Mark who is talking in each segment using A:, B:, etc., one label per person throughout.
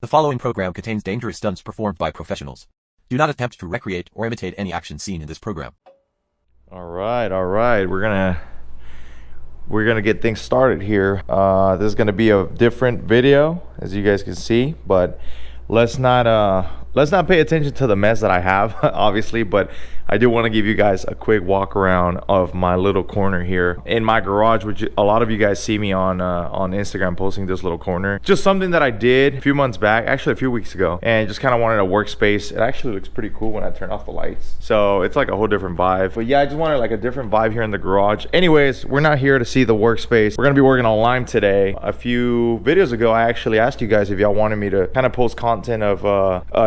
A: The following program contains dangerous stunts performed by professionals. Do not attempt to recreate or imitate any action seen in this program.
B: All right. We're gonna get things started here. This is gonna be a different video, as you guys can see, but let's not pay attention to the mess that I have, obviously, but I do want to give you guys a quick walk around of my little corner here in my garage, which a lot of you guys see me on Instagram posting this little corner. Just something that I did a few months back, actually a few weeks ago, and just kind of wanted a workspace. It actually looks pretty cool when I turn off the lights, so it's like a whole different vibe. But yeah, I just wanted like a different vibe here in the garage. Anyways, we're not here to see the workspace. We're gonna be working on Lime today. A few videos ago, I actually asked you guys if y'all wanted me to kind of post content of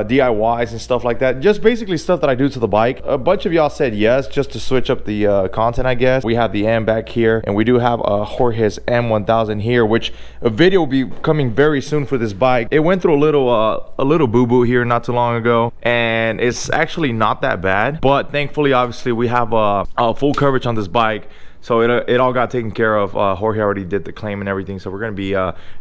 B: DIYs and stuff like that, just basically stuff that I do to the bike. A bunch of y'all said yes, just to switch up the content, I guess. We have the M back here, and we do have a Jorge's M1000 here, which a video will be coming very soon for this bike. It went through a little boo-boo here not too long ago, and it's actually not that bad, but thankfully, obviously, we have a full coverage on this bike. So it all got taken care of. Jorge already did the claim and everything. So we're going to be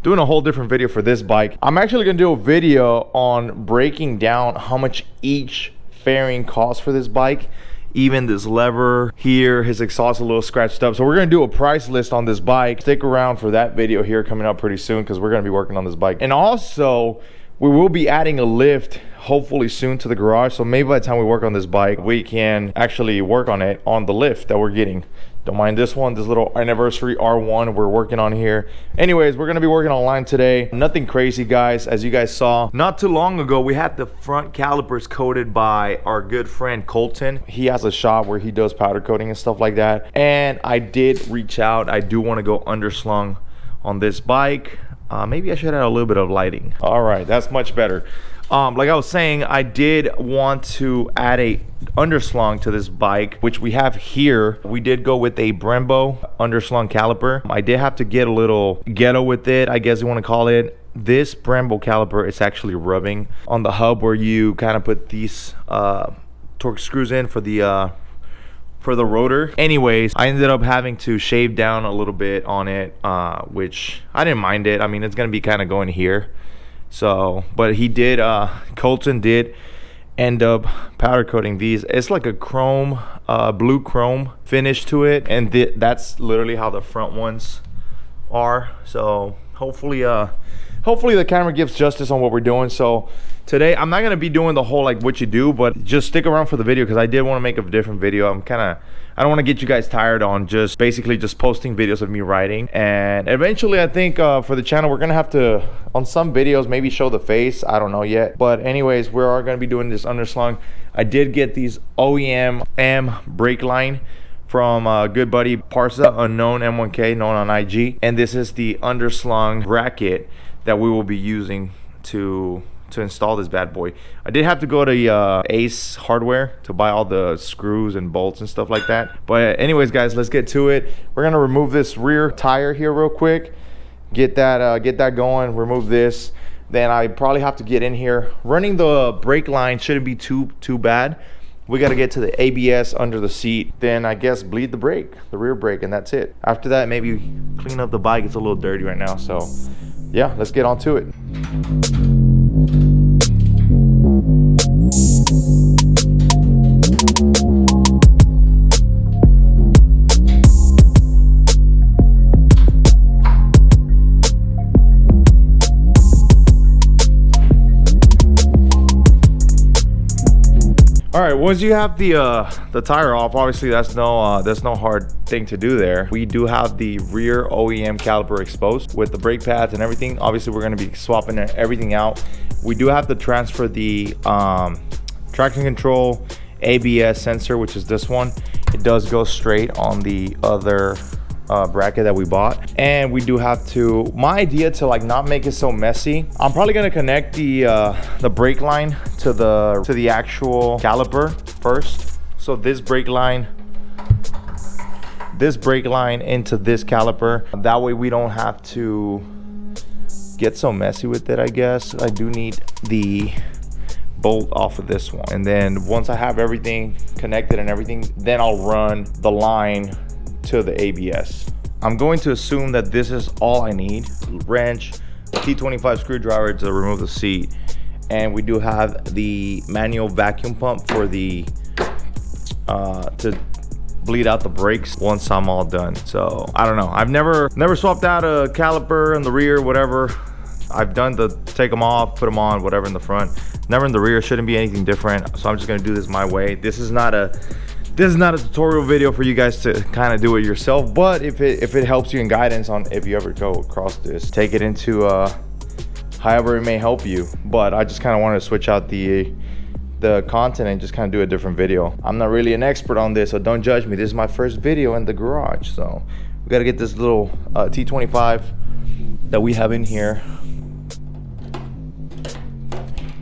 B: doing a whole different video for this bike. I'm actually going to do a video on breaking down how much each fairing costs for this bike. Even this lever here, his exhaust a little scratched up. So we're going to do a price list on this bike. Stick around for that video here coming up pretty soon, because we're going to be working on this bike. And also, we will be adding a lift hopefully soon to the garage. So maybe by the time we work on this bike, we can actually work on it on the lift that we're getting. Don't mind this one, this little anniversary R1 we're working on here. Anyways, we're gonna be working on Lime today. Nothing crazy, guys. As you guys saw, not too long ago, we had the front calipers coated by our good friend Colton. He has a shop where he does powder coating and stuff like that. And I did reach out. I do want to go underslung on this bike. Maybe I should add a little bit of lighting. All right, that's much better. Like I was saying, I did want to add a underslung to this bike, which we have here. We did go with a Brembo underslung caliper. I did have to get a little ghetto with it, I guess you want to call it. This Brembo caliper is actually rubbing on the hub where you kind of put these torque screws in for the rotor. Anyways, I ended up having to shave down a little bit on it, which I didn't mind it. I mean, it's gonna be kind of going here. So, but he did, Colton did end up powder coating these. It's like a chrome, blue chrome finish to it, and that's literally how the front ones are. So hopefully the camera gives justice on what we're doing. So today I'm not gonna be doing the whole like what you do, but just stick around for the video, because I did want to make a different video. I don't want to get you guys tired on just basically just posting videos of me riding. And eventually, I think for the channel, we're gonna have to, on some videos, maybe show the face. I don't know yet, but anyways, we are gonna be doing this underslung. I did get these OEM M brake line from good buddy Parsa Unknown M1K, known on IG, and this is the underslung bracket that we will be using to install this bad boy. I did have to go to Ace Hardware to buy all the screws and bolts and stuff like that. But anyways, guys, let's get to it. We're gonna remove this rear tire here real quick, get that going, remove this. Then I probably have to get in here. Running the brake line shouldn't be too bad. We got to get to the ABS under the seat, then I guess bleed the brake, the rear brake, and that's it. After that, maybe clean up the bike. It's a little dirty right now, so yeah, let's get on to it. All right, once you have the tire off, obviously that's no hard thing to do there. We do have the rear OEM caliper exposed with the brake pads and everything. Obviously, we're going to be swapping everything out. We do have to transfer the traction control ABS sensor, which is this one. It does go straight on the other bracket that we bought, and we do have to, my idea to like not make it so messy, I'm probably going to connect the brake line to the actual caliper first. So this brake line into this caliper, that way we don't have to get so messy with it. I guess I do need the bolt off of this one, and then once I have everything connected and everything, then I'll run the line to the ABS. I'm going to assume that this is all I need: wrench, T25 screwdriver to remove the seat. And we do have the manual vacuum pump for the to bleed out the brakes once I'm all done. So I don't know, I've never swapped out a caliper in the rear, whatever. I've done the take them off, put them on, whatever in the front, never in the rear. Shouldn't be anything different. So I'm just gonna do this my way. This is not a tutorial video for you guys to kind of do it yourself, but if it helps you in guidance on if you ever go across this, take it into however it may help you. But I just kind of wanted to switch out the content and just kind of do a different video. I'm not really an expert on this, so don't judge me. This is my first video in the garage, so we got to get this little T25 that we have in here.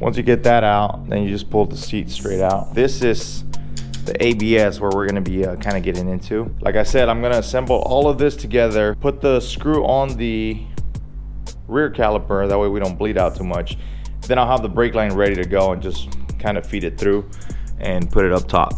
B: Once you get that out, then you just pull the seat straight out. This is the ABS where we're going to be kind of getting into. Like I said, I'm going to assemble all of this together, put the screw on the rear caliper, that way we don't bleed out too much. Then I'll have the brake line ready to go and just kind of feed it through and put it up top.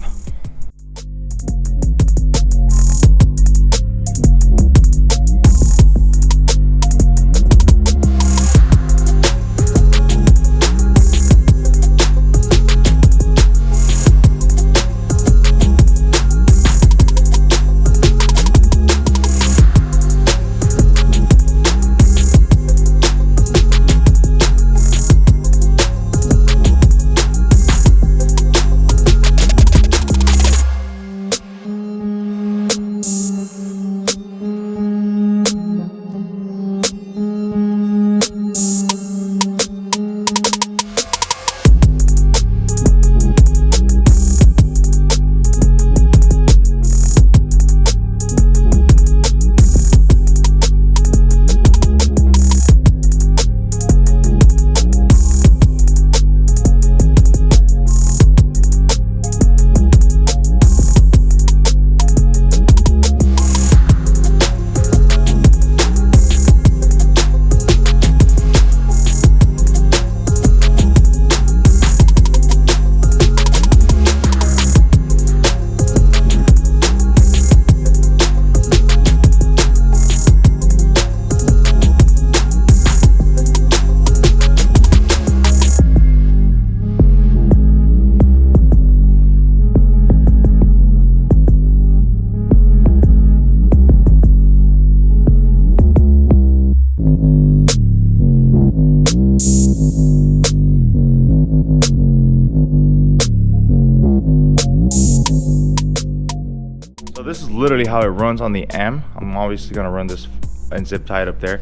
B: This is literally how it runs on the M. I'm obviously gonna run this and zip tie it up there,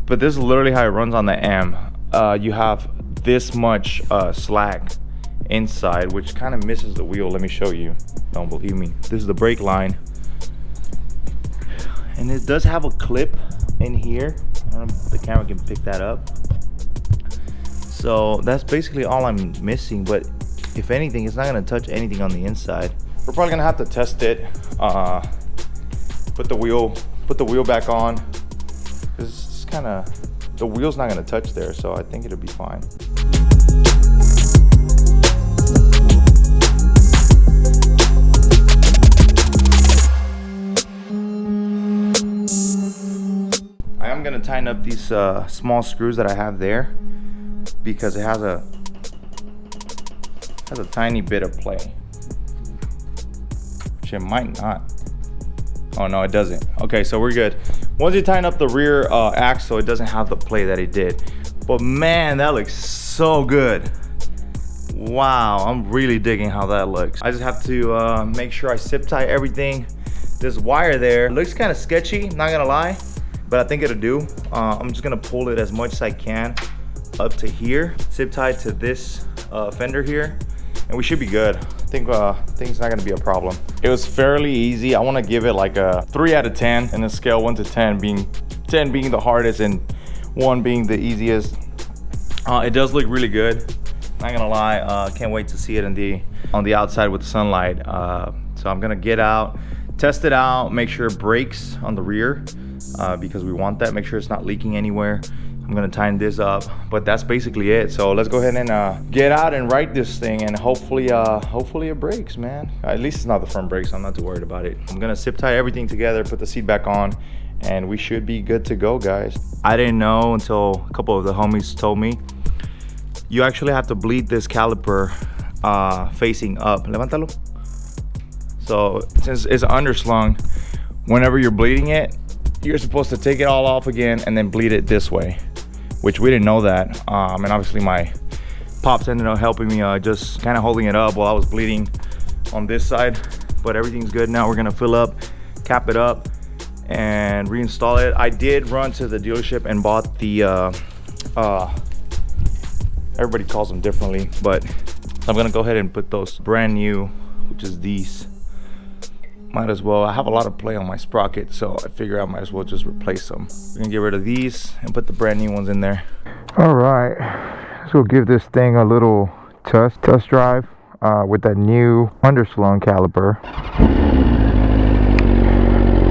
B: but this is literally how it runs on the M. You have this much slack inside, which kind of misses the wheel. Let me show you. Don't believe me. This is the brake line, and it does have a clip in here. I don't know if the camera can pick that up. So that's basically all I'm missing, but if anything, it's not gonna touch anything on the inside. We're probably gonna have to test it. Put the wheel back on. It's kind of, the wheel's not gonna touch there, so I think it'll be fine. I am gonna tighten up these small screws that I have there because it has a tiny bit of play. It might not. Oh no, it doesn't. Okay, so we're good. Once you tighten up the rear axle, it doesn't have the play that it did. But man, that looks so good. Wow, I'm really digging how that looks. I just have to make sure I zip tie everything. This wire there looks kind of sketchy, not gonna lie, but I think it'll do. I'm just gonna pull it as much as I can up to here, zip tie to this fender here, and we should be good. I think it's not gonna be a problem. It was fairly easy. I wanna give it like a 3 out of 10 in a scale 1 to 10, being 10 being the hardest and 1 being the easiest. It does look really good. Not gonna lie, can't wait to see it on the outside with the sunlight. So I'm gonna get out, test it out, make sure it brakes on the rear because we want that. Make sure it's not leaking anywhere. I'm gonna tighten this up, but that's basically it. So let's go ahead and get out and ride this thing, and hopefully it brakes, man. At least it's not the front brakes, so I'm not too worried about it. I'm gonna zip tie everything together, put the seat back on, and we should be good to go, guys. I didn't know until a couple of the homies told me you actually have to bleed this caliper facing up. Levántalo. So since it's underslung, whenever you're bleeding it, you're supposed to take it all off again and then bleed it this way, which we didn't know that. And obviously my pops ended up helping me, just kind of holding it up while I was bleeding on this side. But everything's good now. We're gonna fill up, cap it up, and reinstall it. I did run to the dealership and bought the everybody calls them differently, but I'm gonna go ahead and put those brand new, which is these. Might as well, I have a lot of play on my sprocket, so I figure I might as well just replace them. We're gonna get rid of these and put the brand new ones in there. All right, let's go give this thing a little test drive with that new underslung caliper.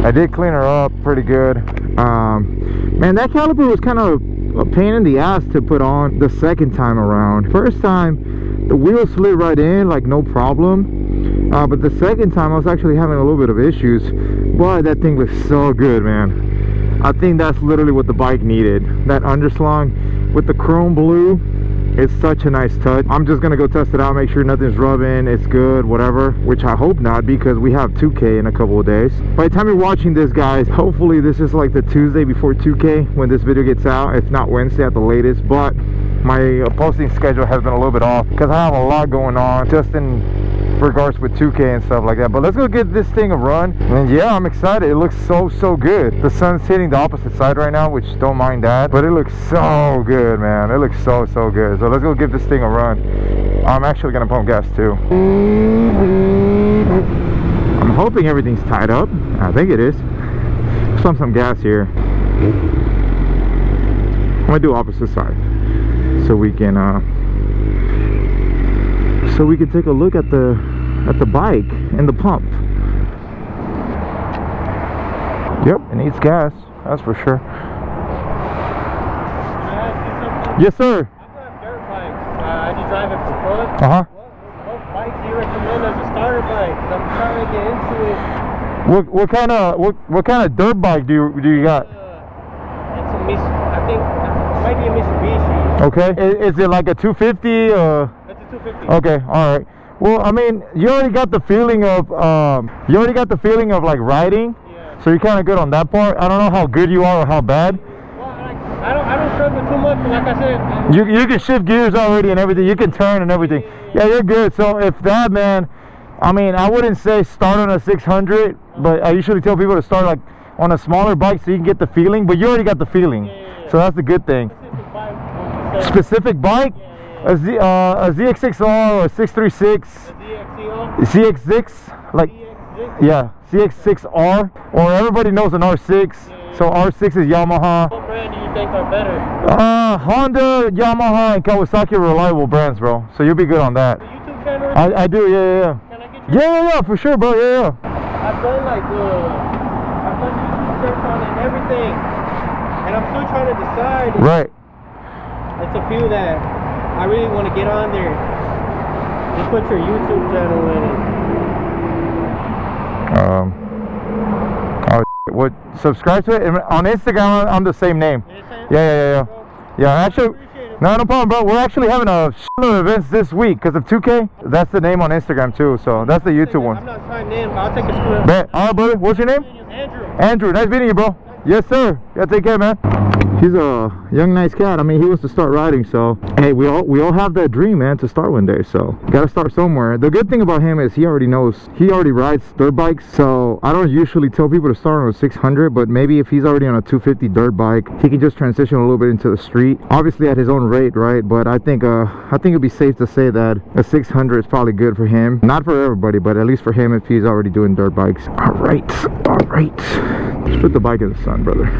B: I did clean her up pretty good. Man, that caliper was kind of a pain in the ass to put on the second time around. First time, the wheel slid right in, like no problem. But the second time, I was actually having a little bit of issues. Boy, that thing was so good, man. I think that's literally what the bike needed. That underslung with the chrome blue, it's such a nice touch. I'm just gonna go test it out, make sure nothing's rubbing, it's good, whatever, which I hope not, because we have 2K in a couple of days. By the time you're watching this, guys, hopefully this is like the Tuesday before 2K when this video gets out, if not Wednesday at the latest. But my posting schedule has been a little bit off because I have a lot going on just in regards with 2K and stuff like that. But let's go get this thing a run. And yeah, I'm excited. It looks so good. The sun's hitting the opposite side right now, which don't mind that, but it looks so good, man. It looks so good. So let's go give this thing a run. I'm actually gonna pump gas too. I'm hoping everything's tied up. I think it is. Let's pump some gas here. I'm gonna do opposite side so we can take a look at the bike and the pump. Yep, it needs gas, that's for sure. Yes, sir.
C: I've got dirt bikes. I do drive it for fun. What bike do you recommend as a starter bike? 'Cause I'm trying to get into it.
B: What kind of dirt bike do you got?
C: It's a I think it might be a Mitsubishi.
B: Okay. Is it like a 250 or?
C: It's a 250.
B: Okay, all right. Well, I mean, you already got the feeling of like riding.
C: Yeah.
B: So you're kind of good on that part. I don't know how good you are or how bad.
C: Well, I don't struggle too much, but like I said,
B: You can shift gears already and everything. You can turn and everything. Yeah, you're good. So if that, man, I mean, I wouldn't say start on a 600, but I usually tell people to start like on a smaller bike so you can get the feeling. But you already got the feeling, so that's the good thing. Specific bike, a ZX6R or 636, CX6, like yeah, CX6R, or everybody knows an R6. So R6 is Yamaha.
C: What brand do you think are better?
B: Honda, Yamaha, and Kawasaki are reliable brands, bro. So you'll be good on that.
C: The YouTube channel?
B: I do, yeah.
C: Can I get you?
B: Yeah, for sure, bro. Yeah.
C: I've done YouTube search on it and everything, and I'm still trying to decide.
B: Right.
C: It's a few that I really want to get on there. Just put your YouTube channel in it.
B: What? Subscribe to it on Instagram. I'm the same name. Yeah. Actually, no problem, bro. We're actually having a shitload of events this week because of 2K. That's the name on Instagram too. So that's the YouTube one.
C: I'm not signed in, but I'll take a screenshot.
B: Bet. All right, brother. What's your name? Andrew. Nice meeting you, bro. Yes, sir. Yeah, take care, man. He's a young, nice cat. I mean, he wants to start riding, so hey, we all have that dream, man, to start one day. So gotta start somewhere. The good thing about him is he already rides dirt bikes. So I don't usually tell people to start on a 600, but maybe if he's already on a 250 dirt bike, he can just transition a little bit into the street, obviously at his own rate, right? But I think it'd be safe to say that a 600 is probably good for him. Not for everybody, but at least for him if he's already doing dirt bikes. All right. Let's put the bike in the sun, brother.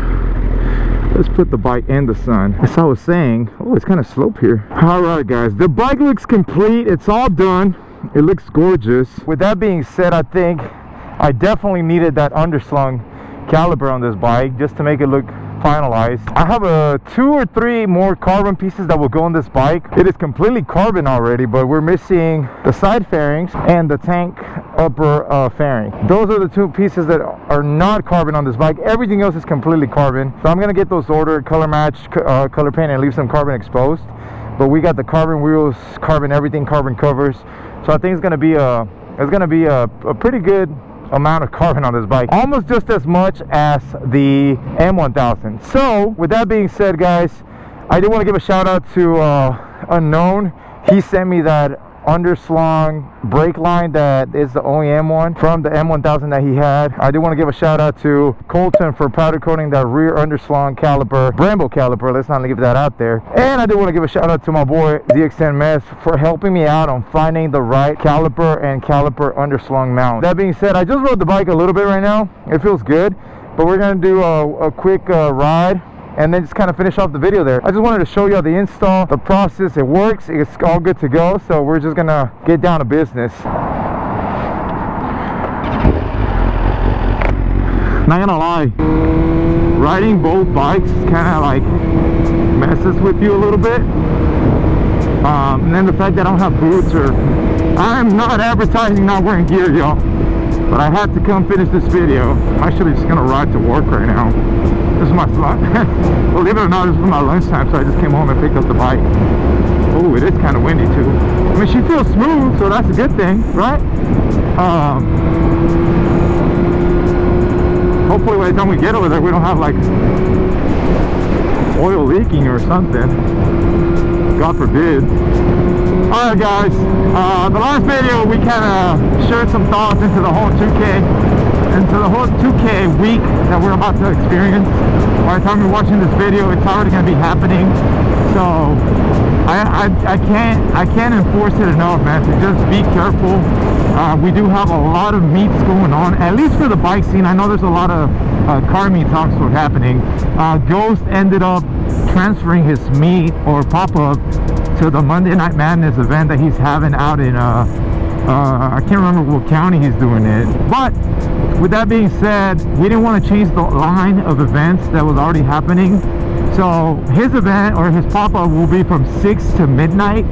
B: Let's put the bike in the sun. As I was saying, oh, it's kind of slope here. All right, guys, the bike looks complete. It's all done. It looks gorgeous. With that being said, I think I definitely needed that underslung caliper on this bike just to make it look finalized. I have 2 or 3 more carbon pieces that will go on this bike. It is completely carbon already, but we're missing the side fairings and the tank upper fairing. Those are the 2 pieces that are not carbon on this bike. Everything else is completely carbon. So I'm gonna get those ordered, color match, color paint, and leave some carbon exposed. But we got the carbon wheels, carbon everything, carbon covers. So I think it's gonna be a pretty good amount of carbon on this bike, almost just as much as the M1000. So with that being said, guys, I do want to give a shout out to Unknown. He sent me that underslung brake line that is the OEM one from the M1000 that he had. I do want to give a shout out to Colton for powder coating that rear underslung caliper, Brembo Caliper. Let's not leave that out there. And I do want to give a shout out to my boy DXN Mess for helping me out on finding the right caliper and caliper underslung mount. That being said, I just rode the bike a little bit right now. It feels good, but we're gonna do a quick ride and then just kind of finish off the video there. I just wanted to show you the install, the process. It works, it's all good to go. So we're just gonna get down to business. Not gonna lie, riding both bikes kind of like messes with you a little bit. And then the fact that I don't have boots, or I'm not advertising not wearing gear, y'all, but I had to come finish this video. I'm actually just gonna ride to work right now. This is my slot. Believe it or not, this is my lunchtime, so I just came home and picked up the bike. Oh, it is kind of windy too. I mean, she feels smooth, so that's a good thing, right? Hopefully by the time we get over there, we don't have like oil leaking or something. God forbid. Alright guys, the last video we kind of shared some thoughts into the whole 2K week that we're about to experience. By the time you're watching this video, it's already going to be happening. So I can't enforce it enough, man, to just be careful. We do have a lot of meets going on, at least for the bike scene. I know there's a lot of car meet talks were happening. Ghost ended up transferring his meet or pop-up to the Monday Night Madness event that he's having out in I can't remember what county he's doing it. But with that being said, we didn't want to change the line of events that was already happening. So his event or his pop-up will be from 6 to midnight,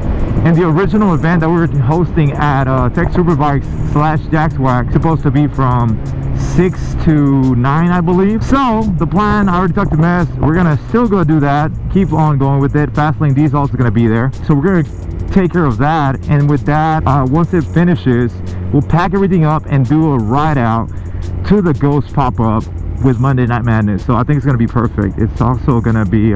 B: and the original event that we were hosting at Tech Superbikes / Jackswag supposed to be from 6 to 9, I believe. So the plan, I already talked to Mess, we're gonna still go do that, keep on going with it. Fastlane D is also gonna be there, so we're gonna take care of that. And with that, once it finishes, we'll pack everything up and do a ride out to the Ghost pop-up with Monday Night Madness. So I think it's gonna be perfect. It's also gonna be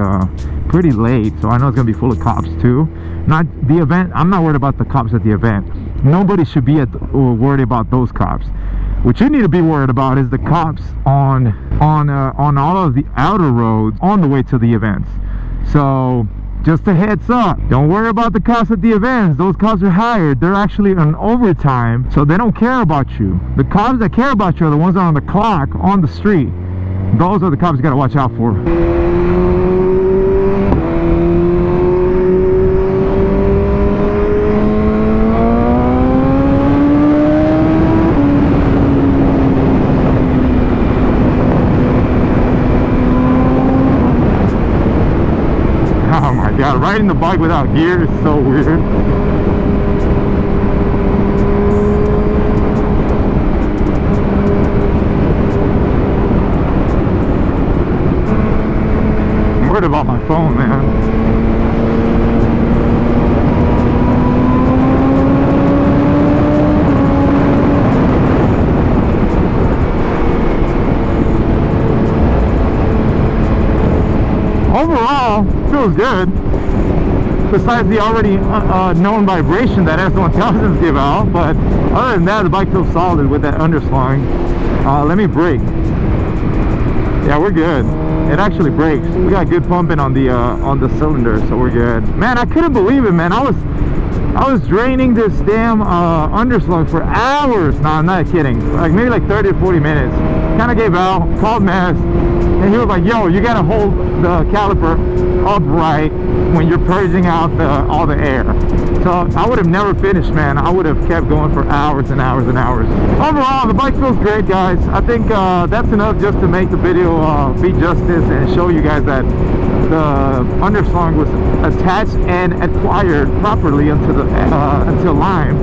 B: pretty late, so I know it's gonna be full of cops too. Not the event, I'm not worried about the cops at the event. Nobody should be worried about those cops. What you need to be worried about is the cops on all of the outer roads on the way to the events. So just a heads up, don't worry about the cops at the events. Those cops are hired. They're actually on overtime, so they don't care about you. The cops that care about you are the ones that are on the clock on the street. Those are the cops you gotta watch out for. Oh my god, riding the bike without gear is so weird. I'm worried about my phone, man. Overall, feels good. Besides the already known vibration that S1000s give out, but other than that, the bike feels solid with that underslung. Let me brake. Yeah, we're good. It actually brakes. We got good pumping on the cylinder, so we're good. Man, I couldn't believe it, man. I was draining this damn underslung for hours. No, I'm not kidding. Like maybe like 30 or 40 minutes. Kind of gave out, called Mess, and he was like, yo, you gotta hold the caliper upright when you're purging out all the air. So
D: So I would have never finished, man. I would have kept going for hours and hours and hours. Overall, the bike feels great, guys. I think that's enough just to make the video be justice and show you guys that the underslung was attached and acquired properly until Lime.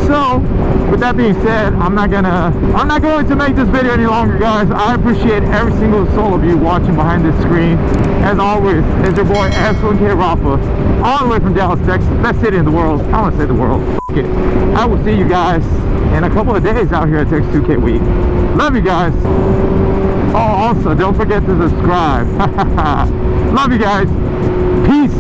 D: So with that being said, I'm not going to make this video any longer, guys. I appreciate every single soul of you watching behind this screen. As always, it's your boy S1000RR, all the way from Dallas, Texas, best city in the world. I want to say the world. Okay. I will see you guys in a couple of days out here at Texas 2K Week. Love you guys. Oh, also, don't forget to subscribe. Love you guys. Peace.